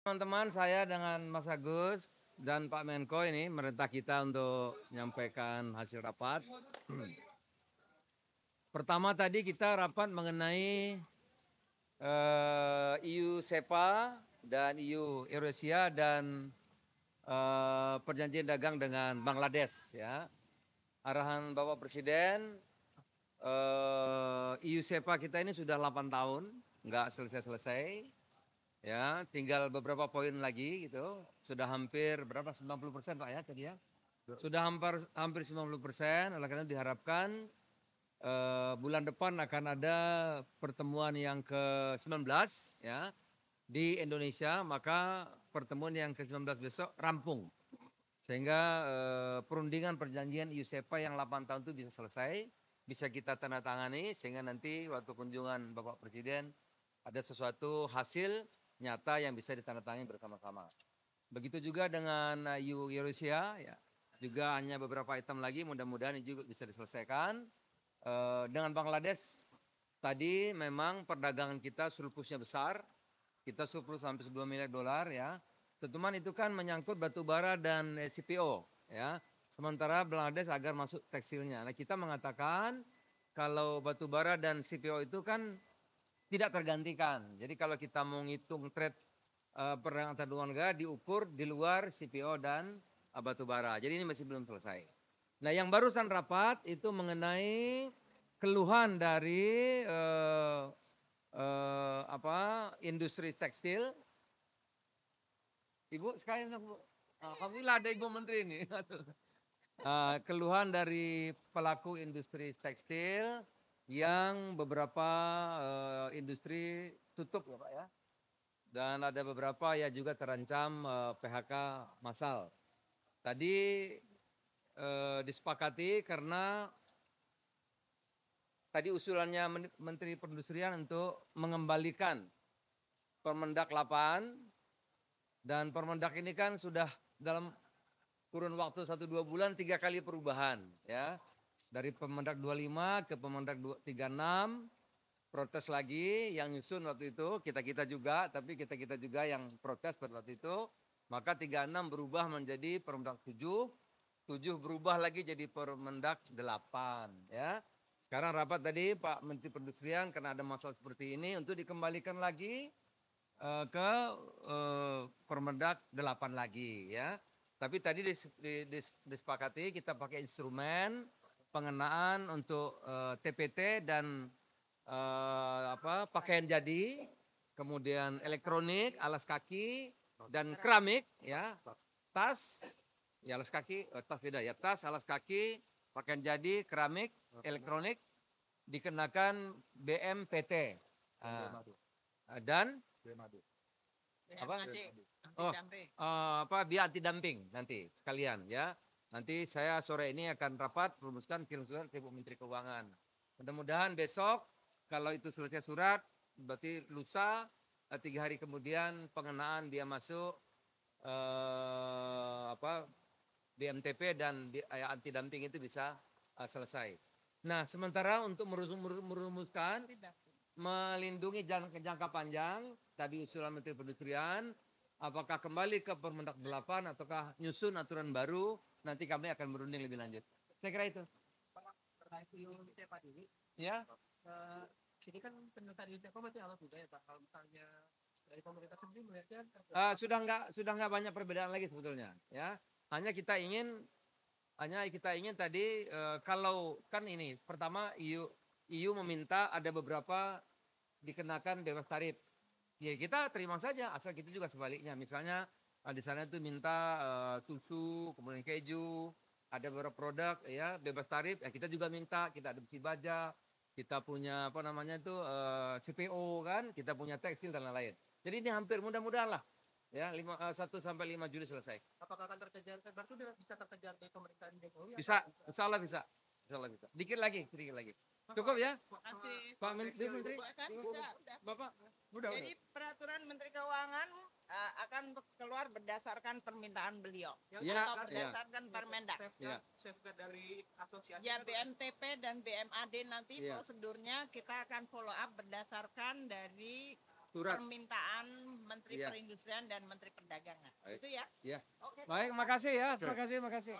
Teman-teman, saya dengan Mas Agus dan Pak Menko ini merintah kita untuk menyampaikan hasil rapat. Pertama tadi kita rapat mengenai EU SEPA dan EU Eurasia dan perjanjian dagang dengan Bangladesh ya. Arahan Bapak Presiden EU SEPA kita ini sudah 8 tahun nggak selesai-selesai. Ya, tinggal beberapa poin lagi gitu. Sudah hampir berapa 90% Pak ya tadi ya. Sudah hampir 90%, oleh karena diharapkan bulan depan akan ada pertemuan yang ke-19 ya di Indonesia, maka pertemuan yang ke-19 besok rampung. Sehingga perundingan perjanjian EU-SEPA yang 8 tahun itu bisa selesai, bisa kita tanda tangani sehingga nanti waktu kunjungan Bapak Presiden ada sesuatu hasil nyata yang bisa ditandatangani bersama-sama. Begitu juga dengan Eurasia, ya, juga hanya beberapa item lagi, mudah-mudahan ini juga bisa diselesaikan. Dengan Bangladesh, tadi memang perdagangan kita surplusnya besar, kita surplus sampai 10 miliar dolar ya. Teman itu kan menyangkut batu bara dan CPO ya. Sementara Bangladesh agar masuk tekstilnya. Nah kita mengatakan kalau batu bara dan CPO itu kan tidak tergantikan. Jadi kalau kita mau ngitung trade perdagangan antar dua negara diukur di luar CPO dan batu bara. Jadi ini masih belum selesai. Nah yang barusan rapat itu mengenai keluhan dari industri tekstil. Ibu sekalian Bu. Alhamdulillah ada Ibu Menteri ini. Keluhan dari pelaku industri tekstil yang beberapa industri tutup ya Pak ya. Dan ada beberapa ya juga terancam PHK massal. Tadi disepakati karena tadi usulannya Menteri Perindustrian untuk mengembalikan Permendak 8 dan Permendak ini kan sudah dalam kurun waktu 1-2 bulan 3 kali perubahan ya. Dari Permendak 25 ke Permendak 36 protes lagi yang nyusun waktu itu kita juga, tapi kita juga yang protes pada waktu itu. Maka 36 berubah menjadi Permendak 7, 7 berubah lagi jadi Permendak 8 ya. Sekarang rapat tadi Pak Menteri Perindustrian karena ada masalah seperti ini untuk dikembalikan lagi ke Permendak 8 lagi ya. Tapi tadi disepakati kita pakai instrumen pengenaan untuk TPT dan pakaian jadi, kemudian elektronik, alas kaki dan keramik ya, tas, ya alas kaki, tas beda ya, tas, alas kaki, pakaian jadi, keramik, elektronik dikenakan BMPT dan apa? Oh, biaya anti dumping nanti sekalian ya. Nanti saya sore ini akan rapat merumuskan kirim surat ke Ibu Menteri Keuangan. Mudah-mudahan besok kalau itu selesai surat, berarti lusa 3 hari kemudian pengenaan biaya masuk BMTP dan anti dumping itu bisa selesai. Nah, sementara untuk merumuskan melindungi jangka panjang, tadi usulan Menteri Perindustrian, apakah kembali ke Permendak 8 ataukah nyusun aturan baru, nanti kami akan berunding lebih lanjut. Saya kira itu. Ya. Ini kan penyelesaian UTP masih alat juga ya Pak. Kalau misalnya dari pemerintah sendiri melihatnya sudah nggak banyak perbedaan lagi sebetulnya ya. Hanya kita ingin tadi kalau kan ini pertama EU meminta ada beberapa dikenakan bebas tarif. Ya kita terima saja asal kita juga sebaliknya. Misalnya di sana itu minta susu, kemudian keju, ada beberapa produk ya bebas tarif, ya kita juga minta, kita ada besi baja, kita punya CPO kan, kita punya tekstil dan lain-lain. Jadi ini hampir mudah-mudahan lah ya 1 sampai 5 Juli selesai. Apakah akan terkejar? Berarti bisa terkejar di pemerintahan Jokowi? Bisa, insya Allah bisa. Dikit lagi. Cukup ya? Pak Menteri. Bapak. Jadi peraturan Menteri Keuangan akan keluar berdasarkan permintaan beliau atau berdasarkan Permendak. Dari asosiasi. Ya BMTP dan BMAD nanti prosedurnya kita akan follow up berdasarkan dari Surat. permintaan Menteri Iya. Perindustrian dan Menteri Perdagangan. Baik. Itu ya. Ya. Oke. Baik, makasih ya. Terima kasih.